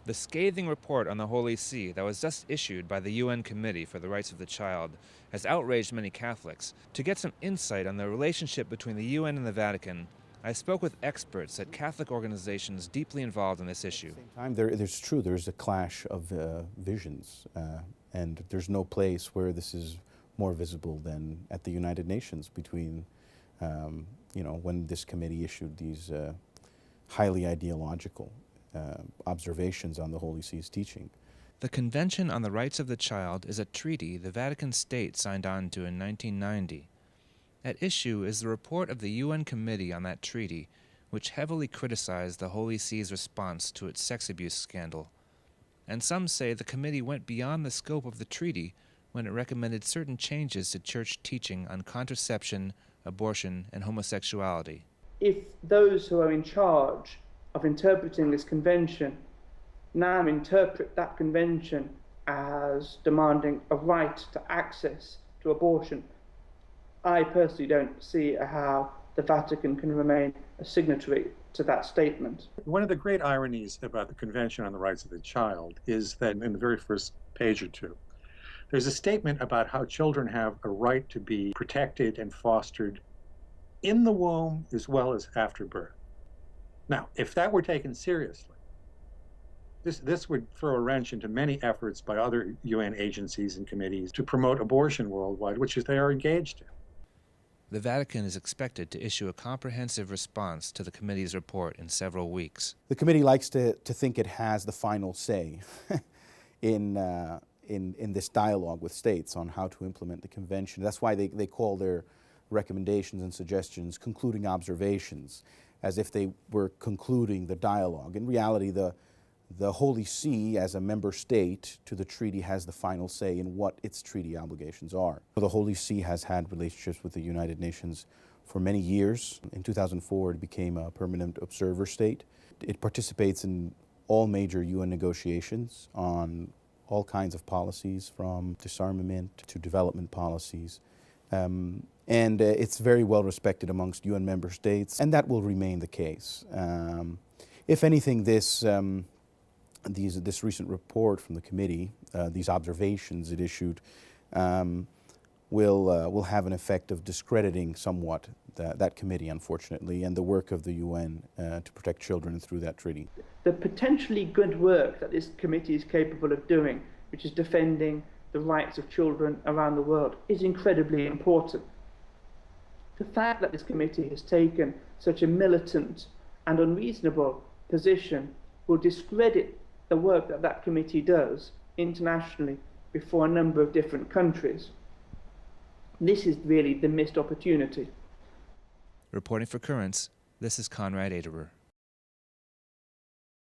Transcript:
The scathing report on the Holy See that was just issued by the UN Committee for the Rights of the Child has outraged many Catholics. To get some insight on the relationship between the UN and the Vatican, I spoke with experts at Catholic organizations deeply involved in this issue. There's a clash of visions, and there's no place where this is more visible than at the United Nations between, when this committee issued these highly ideological observations on the Holy See's teaching. The Convention on the Rights of the Child is a treaty the Vatican State signed on to in 1990. At issue is the report of the UN Committee on that treaty, which heavily criticized the Holy See's response to its sex abuse scandal. And some say the committee went beyond the scope of the treaty when it recommended certain changes to church teaching on contraception, abortion, and homosexuality. If those who are in charge of interpreting this convention now interpret that convention as demanding a right to access to abortion, I personally don't see how the Vatican can remain a signatory to that statement. One of the great ironies about the Convention on the Rights of the Child is that in the very first page or two, there's a statement about how children have a right to be protected and fostered in the womb as well as after birth. Now, if that were taken seriously, this would throw a wrench into many efforts by other UN agencies and committees to promote abortion worldwide, which they are engaged in. The Vatican is expected to issue a comprehensive response to the committee's report in several weeks. The committee likes to think it has the final say in this dialogue with states on how to implement the convention. That's why they call their recommendations and suggestions concluding observations, as if they were concluding the dialogue. In reality, the Holy See, as a member state to the treaty, has the final say in what its treaty obligations are. The Holy See has had relationships with the United Nations for many years. In 2004, it became a permanent observer state. It participates in all major UN negotiations on all kinds of policies, from disarmament to development policies. And it's very well respected amongst UN member states, and that will remain the case. If anything, this recent report from the committee, these observations it issued, will have an effect of discrediting somewhat that committee, unfortunately, and the work of the UN to protect children through that treaty. The potentially good work that this committee is capable of doing, which is defending the rights of children around the world, is incredibly important. The fact that this committee has taken such a militant and unreasonable position will discredit the work that that committee does internationally before a number of different countries. This is really the missed opportunity. Reporting for Currents, this is Konrad Aderer.